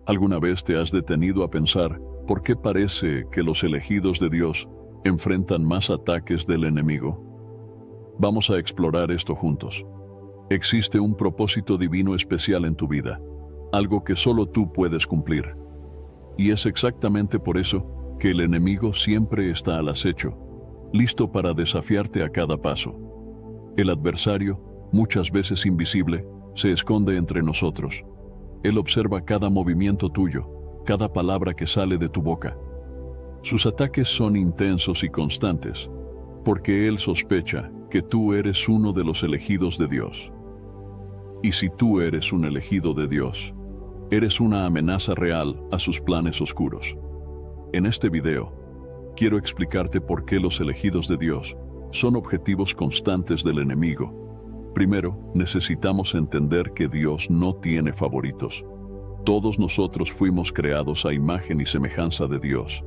¿Alguna vez te has detenido a pensar por qué parece que los elegidos de Dios enfrentan más ataques del enemigo? Vamos a explorar esto juntos. Existe un propósito divino especial en tu vida, algo que solo tú puedes cumplir. Y es exactamente por eso que el enemigo siempre está al acecho, listo para desafiarte a cada paso. El adversario, muchas veces invisible, se esconde entre nosotros. Él observa cada movimiento tuyo, cada palabra que sale de tu boca. Sus ataques son intensos y constantes, porque él sospecha que tú eres uno de los elegidos de Dios. Y si tú eres un elegido de Dios, eres una amenaza real a sus planes oscuros. En este video, quiero explicarte por qué los elegidos de Dios son objetivos constantes del enemigo. Primero, necesitamos entender que Dios no tiene favoritos. Todos nosotros fuimos creados a imagen y semejanza de Dios.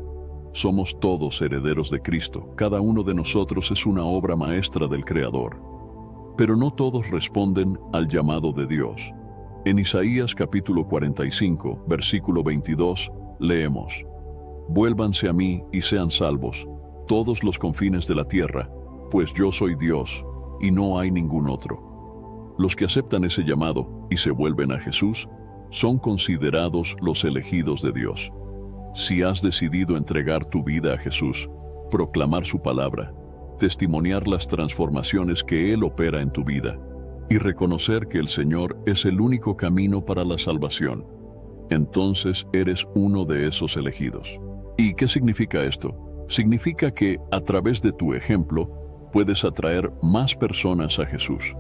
Somos todos herederos de Cristo. Cada uno de nosotros es una obra maestra del Creador. Pero no todos responden al llamado de Dios. En Isaías capítulo 45, versículo 22, leemos: «Vuélvanse a mí y sean salvos, todos los confines de la tierra, pues yo soy Dios, y no hay ningún otro». Los que aceptan ese llamado y se vuelven a Jesús son considerados los elegidos de Dios. Si has decidido entregar tu vida a Jesús, proclamar su palabra, testimoniar las transformaciones que Él opera en tu vida y reconocer que el Señor es el único camino para la salvación, entonces eres uno de esos elegidos. ¿Y qué significa esto? Significa que a través de tu ejemplo puedes atraer más personas a Jesús.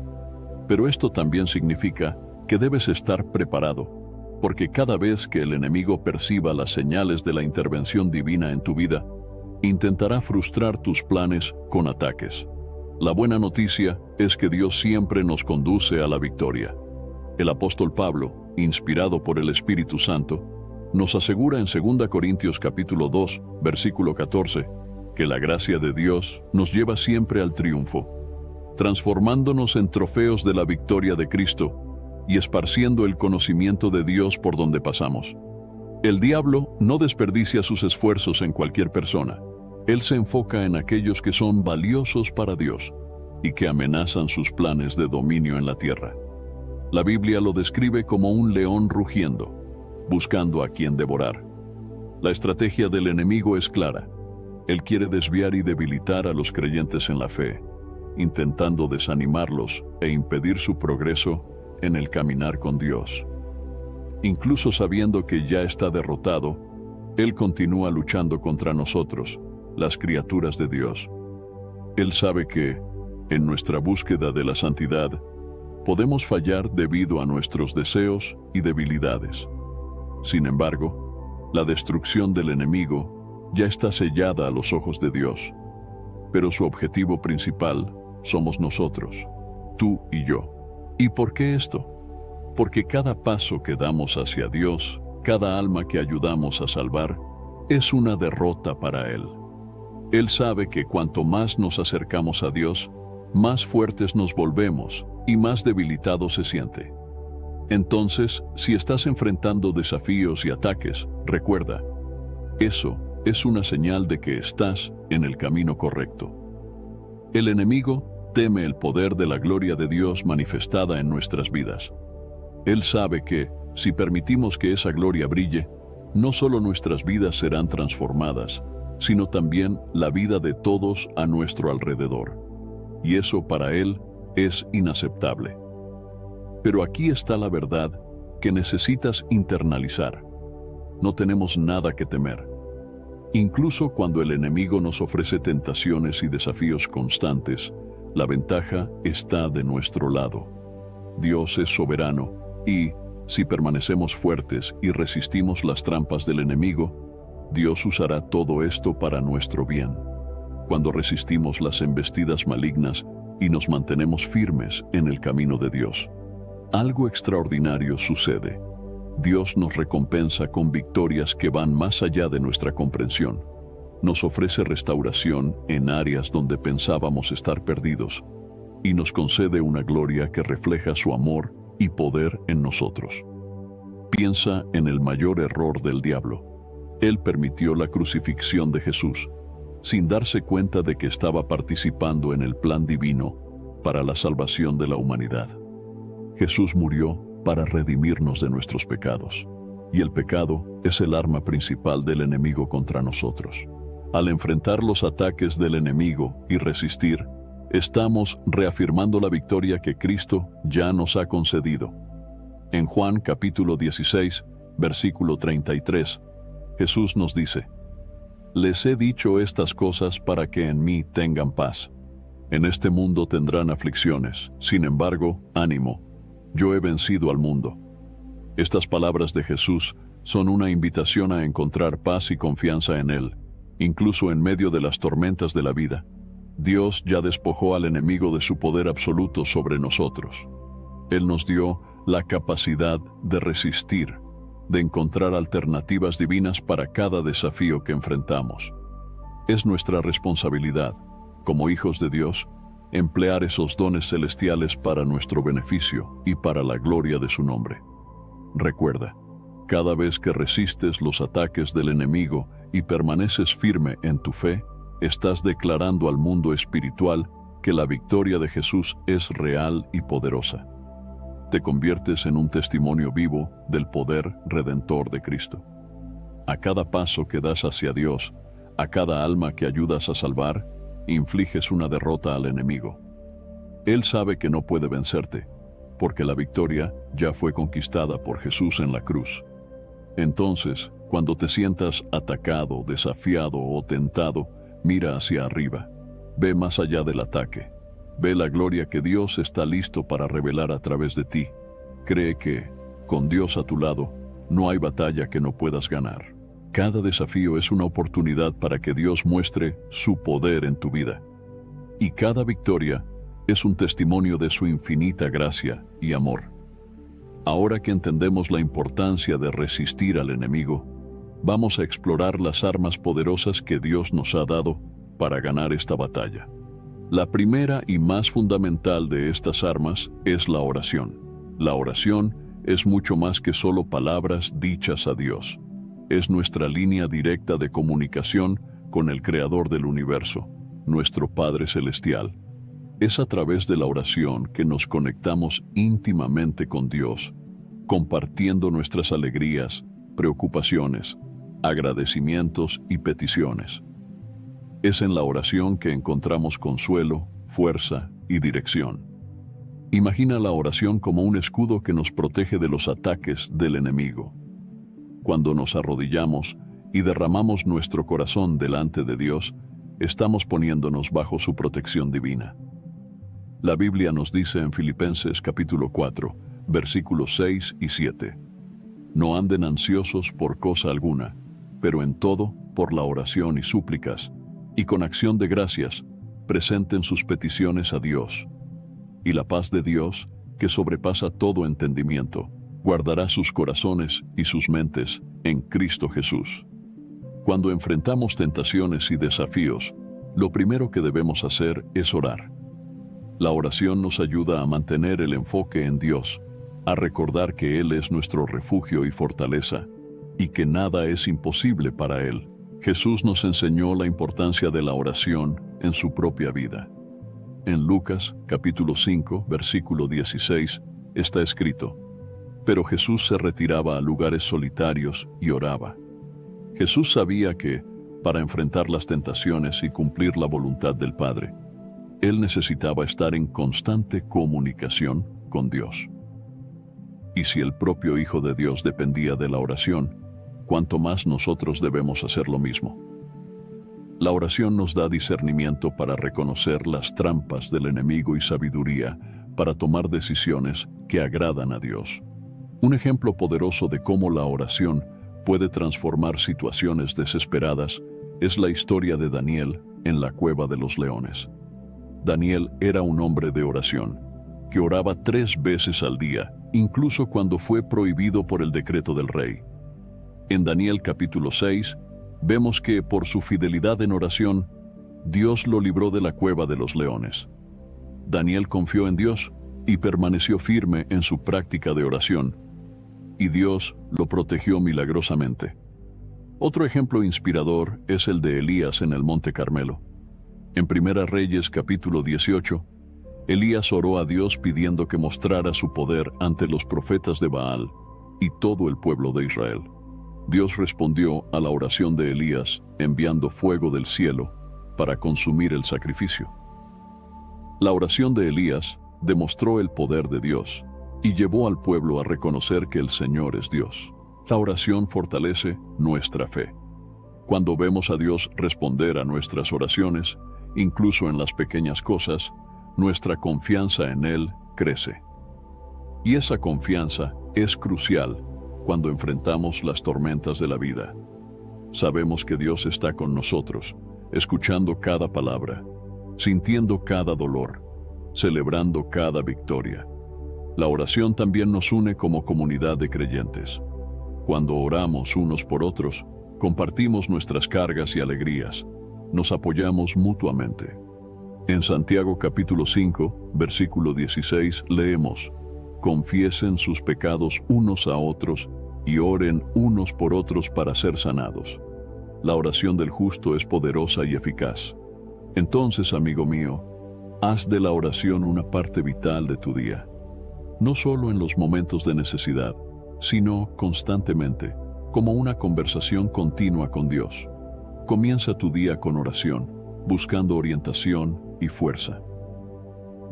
Pero esto también significa que debes estar preparado, porque cada vez que el enemigo perciba las señales de la intervención divina en tu vida, intentará frustrar tus planes con ataques. La buena noticia es que Dios siempre nos conduce a la victoria. El apóstol Pablo, inspirado por el Espíritu Santo, nos asegura en 2 Corintios capítulo 2, versículo 14, que la gracia de Dios nos lleva siempre al triunfo, transformándonos en trofeos de la victoria de Cristo y esparciendo el conocimiento de Dios por donde pasamos. El diablo no desperdicia sus esfuerzos en cualquier persona. Él se enfoca en aquellos que son valiosos para Dios y que amenazan sus planes de dominio en la tierra. La Biblia lo describe como un león rugiendo, buscando a quien devorar. La estrategia del enemigo es clara. Él quiere desviar y debilitar a los creyentes en la fe, intentando desanimarlos e impedir su progreso en el caminar con Dios. Incluso sabiendo que ya está derrotado, Él continúa luchando contra nosotros, las criaturas de Dios. Él sabe que, en nuestra búsqueda de la santidad, podemos fallar debido a nuestros deseos y debilidades. Sin embargo, la destrucción del enemigo ya está sellada a los ojos de Dios, pero su objetivo principal somos nosotros, tú y yo. ¿Y por qué esto? Porque cada paso que damos hacia Dios, cada alma que ayudamos a salvar, es una derrota para Él. Él sabe que cuanto más nos acercamos a Dios, más fuertes nos volvemos y más debilitado se siente. Entonces, si estás enfrentando desafíos y ataques, recuerda, eso es una señal de que estás en el camino correcto. El enemigo teme el poder de la gloria de Dios manifestada en nuestras vidas. Él sabe que, si permitimos que esa gloria brille, no solo nuestras vidas serán transformadas, sino también la vida de todos a nuestro alrededor. Y eso para Él es inaceptable. Pero aquí está la verdad que necesitas internalizar. No tenemos nada que temer. Incluso cuando el enemigo nos ofrece tentaciones y desafíos constantes, la ventaja está de nuestro lado. Dios es soberano y, si permanecemos fuertes y resistimos las trampas del enemigo, Dios usará todo esto para nuestro bien. Cuando resistimos las embestidas malignas y nos mantenemos firmes en el camino de Dios, algo extraordinario sucede. Dios nos recompensa con victorias que van más allá de nuestra comprensión. Nos ofrece restauración en áreas donde pensábamos estar perdidos y nos concede una gloria que refleja su amor y poder en nosotros. Piensa en el mayor error del diablo. Él permitió la crucifixión de Jesús, sin darse cuenta de que estaba participando en el plan divino para la salvación de la humanidad. Jesús murió para redimirnos de nuestros pecados, y el pecado es el arma principal del enemigo contra nosotros. Al enfrentar los ataques del enemigo y resistir, estamos reafirmando la victoria que Cristo ya nos ha concedido. En Juan capítulo 16, versículo 33, Jesús nos dice: «Les he dicho estas cosas para que en mí tengan paz. En este mundo tendrán aflicciones, sin embargo, ánimo, yo he vencido al mundo». Estas palabras de Jesús son una invitación a encontrar paz y confianza en Él, incluso en medio de las tormentas de la vida. Dios ya despojó al enemigo de su poder absoluto sobre nosotros. Él nos dio la capacidad de resistir, de encontrar alternativas divinas para cada desafío que enfrentamos. Es nuestra responsabilidad, como hijos de Dios, emplear esos dones celestiales para nuestro beneficio y para la gloria de su nombre. Recuerda, cada vez que resistes los ataques del enemigo y permaneces firme en tu fe, estás declarando al mundo espiritual que la victoria de Jesús es real y poderosa. Te conviertes en un testimonio vivo del poder redentor de Cristo. A cada paso que das hacia Dios, a cada alma que ayudas a salvar, infliges una derrota al enemigo. Él sabe que no puede vencerte, porque la victoria ya fue conquistada por Jesús en la cruz. Entonces, cuando te sientas atacado, desafiado o tentado, mira hacia arriba. Ve más allá del ataque. Ve la gloria que Dios está listo para revelar a través de ti. Cree que, con Dios a tu lado, no hay batalla que no puedas ganar. Cada desafío es una oportunidad para que Dios muestre su poder en tu vida. Y cada victoria es un testimonio de su infinita gracia y amor. Ahora que entendemos la importancia de resistir al enemigo, vamos a explorar las armas poderosas que Dios nos ha dado para ganar esta batalla. La primera y más fundamental de estas armas es la oración. La oración es mucho más que solo palabras dichas a Dios. Es nuestra línea directa de comunicación con el Creador del universo, nuestro Padre Celestial. Es a través de la oración que nos conectamos íntimamente con Dios, compartiendo nuestras alegrías, preocupaciones, agradecimientos y peticiones. Es en la oración que encontramos consuelo, fuerza y dirección. Imagina la oración como un escudo que nos protege de los ataques del enemigo. Cuando nos arrodillamos y derramamos nuestro corazón delante de Dios, estamos poniéndonos bajo su protección divina. La Biblia nos dice en Filipenses capítulo 4, versículos 6 y 7: «No anden ansiosos por cosa alguna, pero en todo, por la oración y súplicas, y con acción de gracias, presenten sus peticiones a Dios. Y la paz de Dios, que sobrepasa todo entendimiento, guardará sus corazones y sus mentes en Cristo Jesús». Cuando enfrentamos tentaciones y desafíos, lo primero que debemos hacer es orar. La oración nos ayuda a mantener el enfoque en Dios, a recordar que Él es nuestro refugio y fortaleza, y que nada es imposible para Él. Jesús nos enseñó la importancia de la oración en su propia vida. En Lucas, capítulo 5, versículo 16, está escrito: «Pero Jesús se retiraba a lugares solitarios y oraba». Jesús sabía que, para enfrentar las tentaciones y cumplir la voluntad del Padre, Él necesitaba estar en constante comunicación con Dios. Y si el propio Hijo de Dios dependía de la oración, cuánto más nosotros debemos hacer lo mismo. La oración nos da discernimiento para reconocer las trampas del enemigo y sabiduría para tomar decisiones que agradan a Dios. Un ejemplo poderoso de cómo la oración puede transformar situaciones desesperadas es la historia de Daniel en la cueva de los leones. Daniel era un hombre de oración, que oraba 3 veces al día, incluso cuando fue prohibido por el decreto del rey. En Daniel capítulo 6, vemos que por su fidelidad en oración, Dios lo libró de la cueva de los leones. Daniel confió en Dios y permaneció firme en su práctica de oración, y Dios lo protegió milagrosamente. Otro ejemplo inspirador es el de Elías en el Monte Carmelo. En Primera Reyes capítulo 18, Elías oró a Dios pidiendo que mostrara su poder ante los profetas de Baal y todo el pueblo de Israel. Dios respondió a la oración de Elías enviando fuego del cielo para consumir el sacrificio. La oración de Elías demostró el poder de Dios y llevó al pueblo a reconocer que el Señor es Dios. La oración fortalece nuestra fe. Cuando vemos a Dios responder a nuestras oraciones, incluso en las pequeñas cosas, nuestra confianza en Él crece. Y esa confianza es crucial cuando enfrentamos las tormentas de la vida. Sabemos que Dios está con nosotros, escuchando cada palabra, sintiendo cada dolor, celebrando cada victoria. La oración también nos une como comunidad de creyentes. Cuando oramos unos por otros, compartimos nuestras cargas y alegrías, nos apoyamos mutuamente. En Santiago capítulo 5, versículo 16, leemos: «Confiesen sus pecados unos a otros y oren unos por otros para ser sanados». La oración del justo es poderosa y eficaz. Entonces, amigo mío, haz de la oración una parte vital de tu día. No solo en los momentos de necesidad, sino constantemente, como una conversación continua con Dios. Comienza tu día con oración, buscando orientación y fuerza.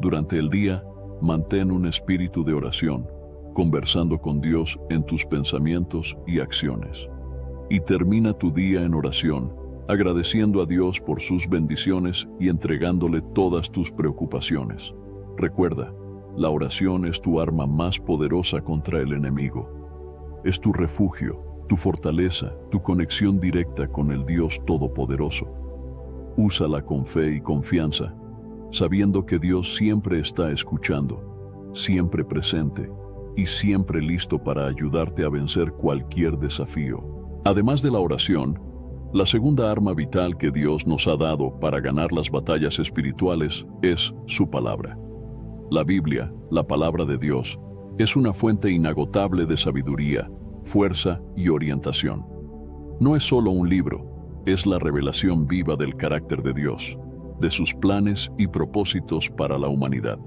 Durante el día, mantén un espíritu de oración, conversando con Dios en tus pensamientos y acciones. Y termina tu día en oración, agradeciendo a Dios por sus bendiciones y entregándole todas tus preocupaciones. Recuerda, la oración es tu arma más poderosa contra el enemigo. Es tu refugio, tu fortaleza, tu conexión directa con el Dios Todopoderoso. Úsala con fe y confianza, sabiendo que Dios siempre está escuchando, siempre presente y siempre listo para ayudarte a vencer cualquier desafío. Además de la oración, la segunda arma vital que Dios nos ha dado para ganar las batallas espirituales es su palabra. La Biblia, la palabra de Dios, es una fuente inagotable de sabiduría, fuerza y orientación. No es solo un libro, es la revelación viva del carácter de Dios, de sus planes y propósitos para la humanidad.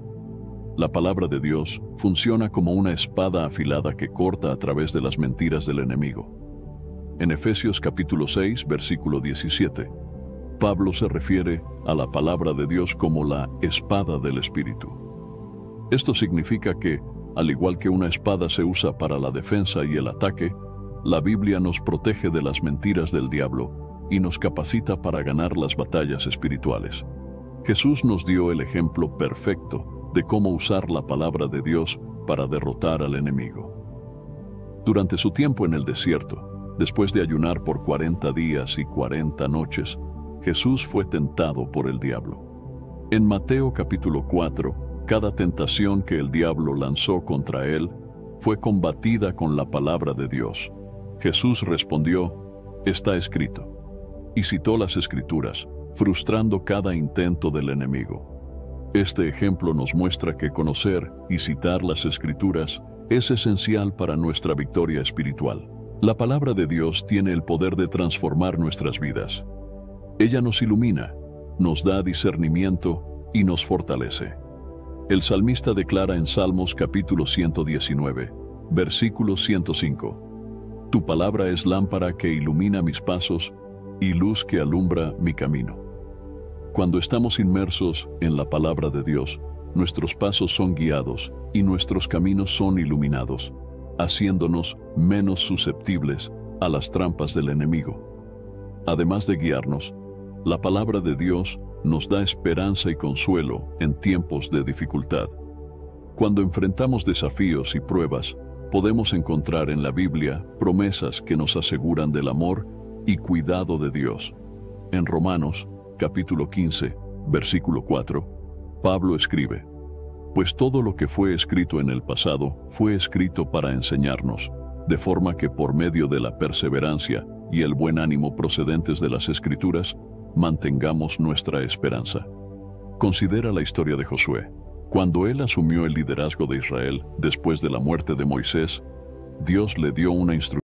La palabra de Dios funciona como una espada afilada que corta a través de las mentiras del enemigo. En Efesios capítulo 6, versículo 17, Pablo se refiere a la palabra de Dios como la espada del Espíritu. Esto significa que, al igual que una espada se usa para la defensa y el ataque, la Biblia nos protege de las mentiras del diablo y nos capacita para ganar las batallas espirituales. Jesús nos dio el ejemplo perfecto de cómo usar la palabra de Dios para derrotar al enemigo. Durante su tiempo en el desierto, después de ayunar por 40 días y 40 noches, Jesús fue tentado por el diablo. En Mateo capítulo 4, cada tentación que el diablo lanzó contra él fue combatida con la palabra de Dios. Jesús respondió: «Está escrito», y citó las Escrituras, frustrando cada intento del enemigo. Este ejemplo nos muestra que conocer y citar las Escrituras es esencial para nuestra victoria espiritual. La palabra de Dios tiene el poder de transformar nuestras vidas. Ella nos ilumina, nos da discernimiento y nos fortalece. El salmista declara en Salmos capítulo 119, versículo 105: «Tu palabra es lámpara que ilumina mis pasos y luz que alumbra mi camino». Cuando estamos inmersos en la palabra de Dios, nuestros pasos son guiados y nuestros caminos son iluminados, haciéndonos menos susceptibles a las trampas del enemigo. Además de guiarnos, la palabra de Dios nos da esperanza y consuelo en tiempos de dificultad. Cuando enfrentamos desafíos y pruebas, podemos encontrar en la Biblia promesas que nos aseguran del amor y cuidado de Dios. En Romanos, capítulo 15, versículo 4, Pablo escribe: «Pues todo lo que fue escrito en el pasado fue escrito para enseñarnos, de forma que por medio de la perseverancia y el buen ánimo procedentes de las Escrituras, mantengamos nuestra esperanza». Considera la historia de Josué. Cuando él asumió el liderazgo de Israel después de la muerte de Moisés, Dios le dio una instrucción.